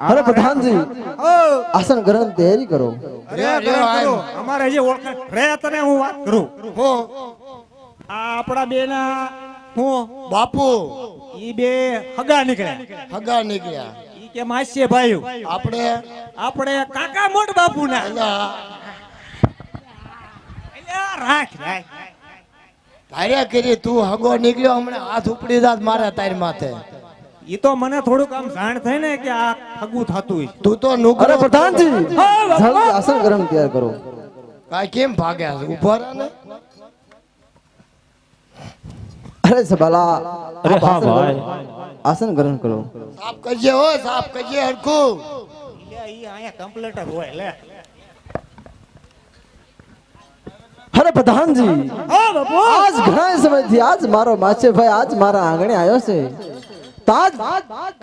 अरे प्रधान जी आसन ग्रहण तैयारी करो। अरे हमारे जे ओळख रे તને હું વાત કરું હો આ આપડા બેના હું બાપુ ઈ બે હગા નીકળ્યા હગા નીકળ્યા ઈ કે માસી ભાઈ આપણે આપણે કાકા મોટ બાપુના એલા અલ્યા રાખ રાખ તારે કરી તું હગો નીકળ્યો હમણાં હાથ ઉપડી જાત મારે તારી માથે ઈ તો મને થોડુંક આમ જાણ થઈ ને કે આ હગું થતું હોય તું તો નુકરો अरे प्रधान जी जल्दी आसन ग्रहण तैयार करो। કાઈ કેમ ભાગ્યા છે ઉભો રહે ને अरे सबला अरे आप हाँ आसन भाई ग्रहण- आसन ग्रहण करो। સાફ કરજે હો સાફ કરજે હરખું ઈ આયા કમ્પ્લીટર હોય લે अरे प्रधान जी હા બાપુ आज घણા समय थी आज मारो माचे भाई आज मारा आंगणे आयो से ताज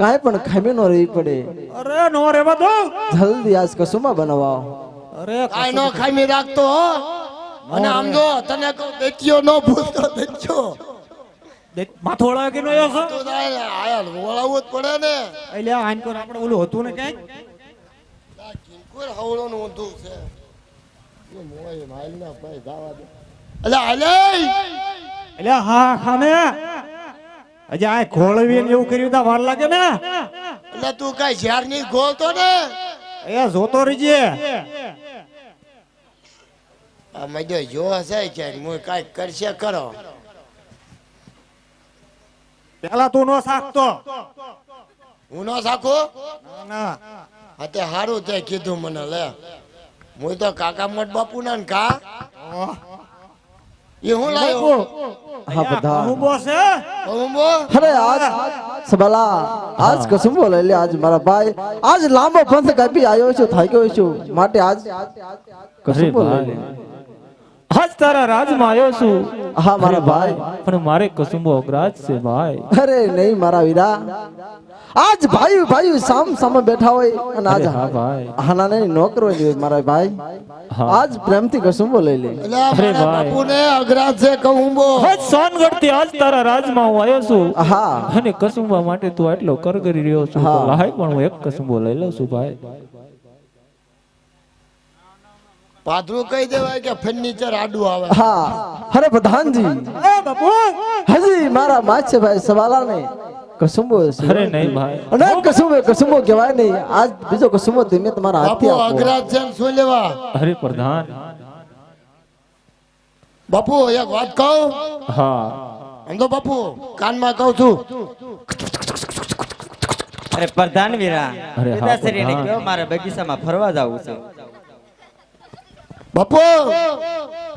काई पण खामी नो रही पड़े। અરે નો રે બધો जल्दी आज कसुमा बनवाओ। અરે કાઈ નો ખામી રાખતો હો અને આમ જો તને કહું દેખ્યો નો ભૂલતો દેખ્યો માથોળા કે નો આવ્યો છો તો આયા વળાવવું જ પડે ને અલ્યા આનકોર આપણે ઓલું હતું ને ક્યાંક કિંકુર હવળો નું ઊંધું છે એ મોય માઈલ ના ભાઈ જાવા દે અલા હાલે અલ્યા હા ખાને હજી આ ખોળવી ને એવું કર્યું તા વાર લાગે ને એટલે તું કઈ ઝેર ની ગોળતો ને એ જોતો રહીજે આ મજો જો હશે કે હું કઈ કરશે કરો પેલા તું નો સાખતો હું નો સાખું ના હા તે હારું તે કીધું મને લે હું તો કાકા મોટ બાપુ ના ને કા એ હું લાયો हाँ प्रधान હું બોસે કહુંબો अरे आज सबला आज कसुमो ले ले आज मारा भाई आज लांबो पंथ कभी आयो छो थाक्यो छो माटे आज कसुमो ले ले। आज तारा राज में आयो છું हाँ मारा भाई પણ મારે કસુંબો અગ્રાજ છે ભાઈ। अरे नहीं मारा वीरा आज भाई भाई साम साम बैठा होय અને आज अरे हाँ भाई हाना नहीं नौकरो जो मारा भाई हाँ। आज प्रेम थी कसुमो ले ले। એટલે મારા ભાઈ. બાપુ ને અઘરાજ છે કહુંબો આજ સોનગઢ થી આજ તારા રાજમાં હું આવ્યો છું हाँ અને કસુંબા માટે તું આટલો કરગરી રહ્યો છું હા. તો લાય પણ હું એક કસુંબો લઈ લઉં છું ભાઈ। પાથરું કહી દેવાય કે ફર્નિચર આડું આવે हाँ अरे प्रधान जी એ બાપુ हजी मारा माचे भाई सवाला ने कसुमो અરે નહીં ભાઈ અને कसुमो કહેવાય નહીં आज બીજો कसुमो તમે તમારા હાથથી બાપુ આપો। અઘરાજ છે ને શું લેવા અરે પ્રધાન બાપુ એક વાત કહું હા આમ તો બાપુ કાનમાં કહું છું અરે પ્રધાન વીરા અરે હા, પિતાશ્રીને પ્રધાન. કયો મારે બગીચામાં ફરવા જવું છે બાપુ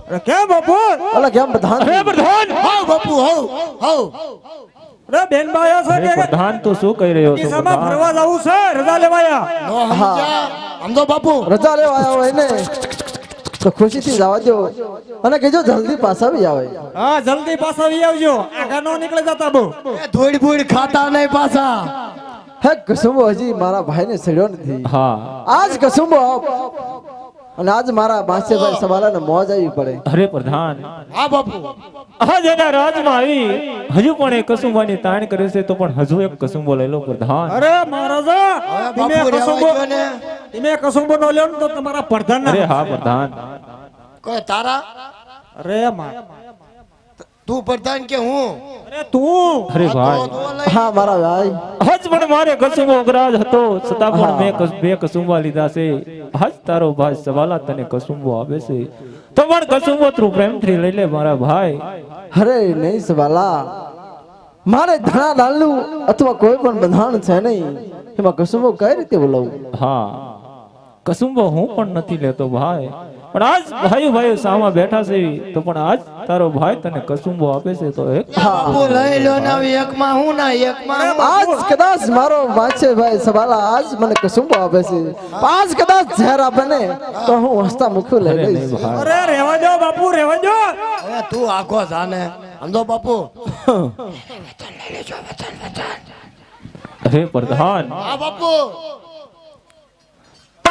અરે કેમ બાપુ અલા કેમ પ્રધાન અરે પ્રધાન હાઉ બાપુ હાઉ હાઉ અરે બેન બાયા છે અરે કે પ્રધાન તો શું કહી રહ્યો છો કિસ્સામાં પ્રધાન? ફરવા જવું છે રજા લેવાયા નો સમજ્યા આમ તો બાપુ રજા લેવા આવ્યા હોય ને તો ખુશીથી જવા દો અને કહેજો જલ્દી પાછા આવી આવે। હા જલ્દી પાછા આવી આવજો આગા નો નીકળે જતા બહુ એ ધૂળ ભૂળ ખાતા નહીં પાછા હે કસુંબો હજી મારા ભાઈને સડ્યો નથી હા આજ કસુંબો અને આજ મારા માસીભાઈ સવાલાને મોજ આવી પડે। અરે પ્રધાન હા બાપુ આજ એના રાજમાં આવી હજુ પણ એક કસુંબાની તાણ કરે છે તો પણ હજુ એક કસુંબો લઈ લો પ્રધાન। અરે મહારાજા હવે તમે બાપુ રહેવા કસુંબો દ્યો ને તમે કસુંબો નો લ્યો ને તો તમારા પ્રધાન અરે ના હા પ્રધાન કોઈ તારા અરે માં તું પ્રધાન કે હું અરે તું અરે આ તો ભાઈ નો લઈ. હા મારા ભાઈ આજ પણ મારે કસુંબો અગ્રાજ હતો છતાં પણ મેં બે કસુંબા લીધા છે। આજ તારો ભાઈ સવાલા તને કસુંબો આપે છે તો પણ કસુંબો તું પ્રેમથી લઈ લે મારા ભાઈ। અરે નહીં સવાલા મારે ધણા લાલનું અથવા કોઈ પણ બંધાણ છે નહીં એમાં કસુંબો કઈ રીતે બોલાવું। હા કસુંબો હું પણ નથી લેતો ભાઈ પણ આજ ભાઈઓ ભાઈઓ સામા બેઠા છે તો પણ આજ તારો ભાઈ તને કસુંબો આપે છે તો એક બાપુ લઈ લો ને હવે એકમાં હું ના એકમાં હું. આજ કદાચ મારો માછે ભાઈ સવાલા આજ મને કસુંબો આપે છે આજ કદાચ ઝેર આપે ને તો હું હસતા મુખું લઈ અરે નહીં લઈશ। ભાઈ અરે રહેવા દો બાપુ રહેવા દો હવે તું આખો જાને આમ તો બાપુ અરે પ્રધાન હા બાપુ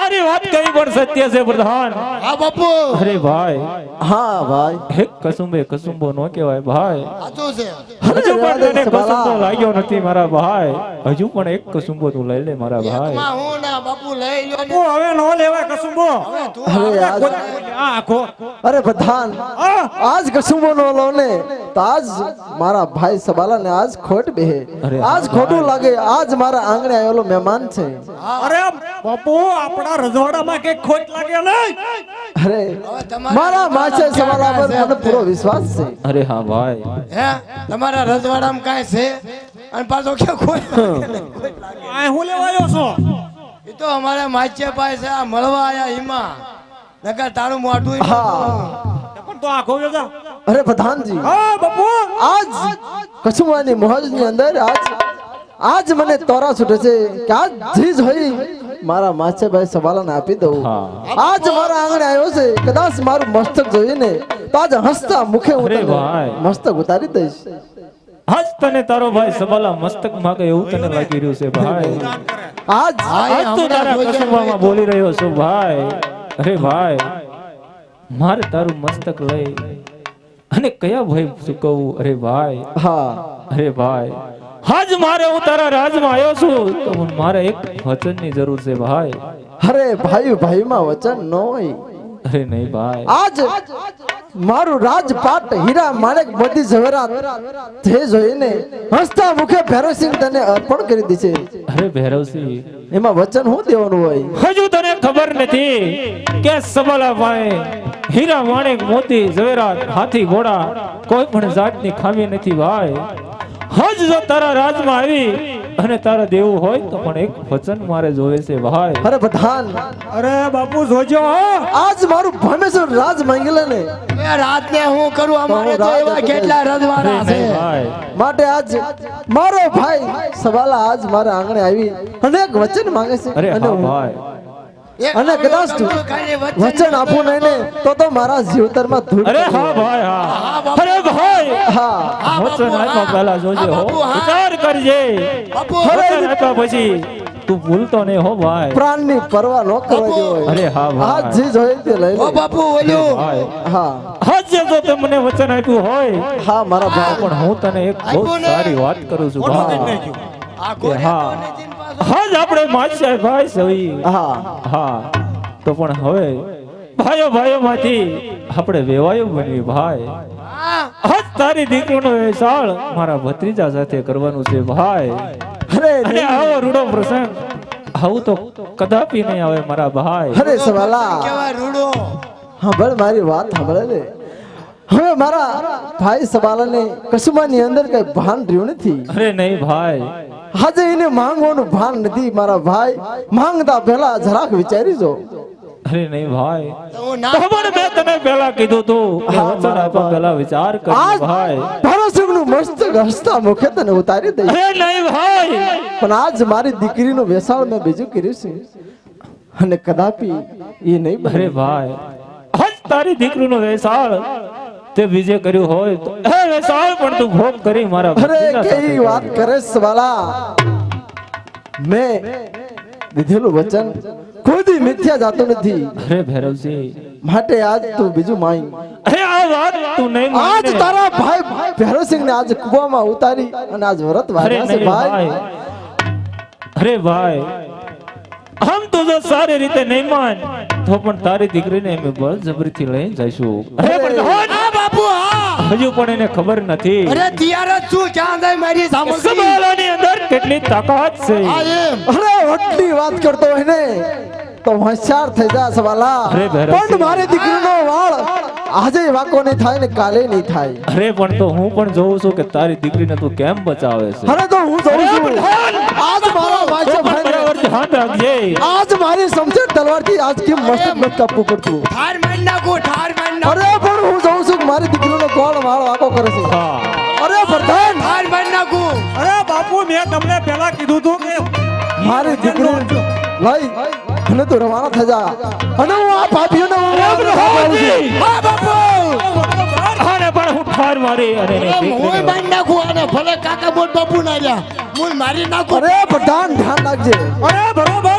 તારી વાત કઈ પણ સત્ય છે પ્રધાન હા બાપુ અરે ભાઈ હા ભાઈ એક કસુંબે કસુંબો નો કહેવાય ભાઈ સાચું છે હજુ પણ તને સબાલા. કસુંબો લાગ્યો નથી મારા ભાઈ હજુ પણ એક કસુંબો તું લઈ લે મારા ભાઈ એકમાં હું ના બાપુ લઈ લ્યો ને. બાપુ હવે નો લેવાય કસુંબો અરે આજ આ આખો અરે પ્રધાન આજ કસુંબો નો લો ને તો આજ મારા ભાઈ સબાલા ને આજ ખોટ બેહે અરે આજ ખોટું લાગે આજ મારા આંગણે આવેલો મહેમાન છે અરે બાપુ આપણા રજવાડામાં કઈ ખોટ લાગે નહીં અરે હવે તમારે મારા માસે સબાલા પર મને પૂરો વિશ્વાસ છે અરે હા ભાઈ હે તમારા રજવાડામાં કાંઈ છે અને પાછો કે કોઈ આ હું લેવાયો છો એ તો અમારે માચ્ય પાસે છે આ મળવા આયા હિમા નકર તારું મોઢું હા પણ તો આખો વેજા અરે પ્રધાનજી હા બાપુ આજ કસુંબાની મોહજની અંદર આજ મને તોરા છૂટે છે કે આજ જીજ હોય મારા માછેભાઈ સવાલાને આપી દઉં હા. આજ મારા આંગણે આવ્યો છે કદાચ મારું મસ્તક જોઈને તો આજ હસતા મુખે હું અરે તને ભાઈ. મસ્તક ઉતારી દઈશ આજ તને તારો ભાઈ સબાલા મસ્તક માગે એવું તને લાગી રહ્યું છે ભાઈ આજ આજ તું તારા કસુંબામાં બોલી રહ્યો છો ભાઈ અરે ભાઈ મારે તારું મસ્તક લઈ અને કયા ભાઈ ચૂકવવું અરે ભાઈ હા અરે ભાઈ આજ મારે હું તારા રાજમાં આવ્યો છું તો મારે એક વચનની જરૂર છે ભાઈ અરે ભાઈમાં વચન ન હોય અરે નહીં ભાઈ આજ મારું રાજપાટ હીરા માણેક બધી ઝવેરાત તે જોઈને હસતા મુખે ભૈરવસિંહ તને અર્પણ કરી દીધે અરે ભૈરવસિંહ એમાં વચન શું દેવાનું હોય હજુ તને ખબર નથી કે સબાલા ભાઈ હીરા માણેક મોતી ઝવેરાત હાથી ઘોડા કોઈ પણ જાતની ખામી નથી ભાઈ હજ જો તારા રાજમાં આવી અને તારા દેવું હોય તો પણ એક વચન મારે જોવે છે ભાઈ અરે પ્રધાન અરે બાપુ જોજો હો આજ મારું ભમેશ્વર રાજ માંગેલે ને એ રાતને હું કરું અમારે તો એવા કેટલા રજવાડા અરે છે નહીં ભાઈ માટે આજ મારો ભાઈ સવાલા આજ મારા આંગણે આવી અનેક વચન માંગે છે અરે અને હા હું- ભાઈ અને કદાચ તું વચન આપું નહીં ને તો મારા જીવતરમાં ધૂળ અરે પડી હા જાય. ભાઈ હા અરે ભાઈ હા વચન આપ્યા પહેલા જોજે હો બાપુ, હા. વિચાર કરજે બાપુ વચન આપ્યા પછી તું ભૂલતો નહીં હો ભાઈ પ્રાણની પરવા ન કરવા જોઈએ અરે હા આજ ભાઈ જે જોઈએ તે લઈ ઓ લે બાપુ ઓલું ભાઈ હા હજે જો તે મને વચન આપ્યું હોય હા મારા ભાઈ પણ હું તને એક બહુ આપ્યું ને. સારી વાત કરું છું મોટું ભાઈ. કરી નાખ્યું આ કે ઘોડે હા તો નથી ને પાછો. હજ આપણે માછાય ભાઈ સવી હા હા તો પણ હવે ભાઈઓ માંથી આપણે વેવાયો બનવી ભાઈ હા હજ તારી દીકરીનો વેસાળ મારા ભત્રીજા સાથે કરવાનું છે ભાઈ અરે અને આવો રૂડો પ્રસંગ આવું તો કદાપી નહીં આવે મારા ભાઈ અરે સવાલા કેવા રૂડો સાંભળ મારી વાત સાંભળે લે હવે મારા ભાઈ સવાલાને કશુંમાંની અંદર કઈ ભાન રહ્યું નથી અરે નહીં ભાઈ આજે એને માંગવાનું ભાન નથી મારા ભાઈ માંગતા પહેલા જરાક વિચારી જો અરે નહીં ભાઈ તો હું ના તો પણ મેં તને પહેલા કીધું તું કે હા, વચન મારા આપ્યા પહેલા વિચાર કર આજ ભાઈ ભરતસિંહનું મસ્તક હસતા મુખે તને ઉતારી દઈ અરે નહીં ભાઈ પણ આજ મારી દીકરીનું વેસાળ મેં બીજું કર્યું છે અને કદાપી એ નહીં બને. અરે ભાઈ હજ તારી દીકરીનો વેસાળ તે બીજે કર્યું હોય તો એ વેસાળ પણ તું ભોગ કરી મારા અરે ભત્રીજા સાથે કેવી વાત કરે સવાલા મેં દીધેલું વચન ખુદી મિથ્યા જાતું નથી અરે ભૈરવસિંહ માટે આજ તું બીજું માંગ અરે આ વાત તું નહીં આજ માને તારા ભાઈ ભૈરવસિંહ ને આજ કુવામાં ઉતારી અને આજ વ્રત અરે વાગ્યા છે નહીં ભાઈ ભાઈ અરે ભાઈ હમ તો જો સારી રીતે નહીં માન તો પણ તારી દીકરીને અમે બળજબરીથી લઈ જઈશું અરે પણ હા બાપુ હા હજુ પણ એને ખબર નથી અરે તૈયાર જ છું ક્યાં જાય મારી સામગ્રી સબાલાની અંદર કેટલી તાકાત છે હા એમ અરે વટની વાત કરતો હોય ને તો હોશિયાર થઈ જા સવાલા અરે ભૈરવસિંહ. પણ મારી દીકરીનો વાળ આજે વાકો નહીં થાય ને કાલે નહીં થાય અરે પણ તો હું પણ જોઉં છું કે તારી દીકરીને તું કેમ બચાવે છે અરે તો હું જોઉં છું આજ મારા તું વાંચે પણ બરાબર ધ્યાન રાખજે આજ મારી સમજણ તલવારથી આજ કેમ મસ્ત મત કાપવું પડતું ઠાર મારી નાખું ઠાર મારી નાખું અરે પણ હું જોઉં છું કે મારી દીકરીનો કોણ વાળ વાકો કરે છે હા અરે પ્રધાન ઠાર મારી નાખું અરે બાપુ મેં તમને પહેલા કીધું તું કે મારી દીકરી લઈ અને તું રવાના થઈ જા અને હું આ પાપીઓને હું હા બાપુ આને પણ હું ઠાર મારી અને એની હું દીકરીને મારી નાખું અને ભલે કાકા મોટ બાપુ ના રહ્યા હું મારી નાખું અરે પ્રધાન ધ્યાન રાખજે અરે બરોબર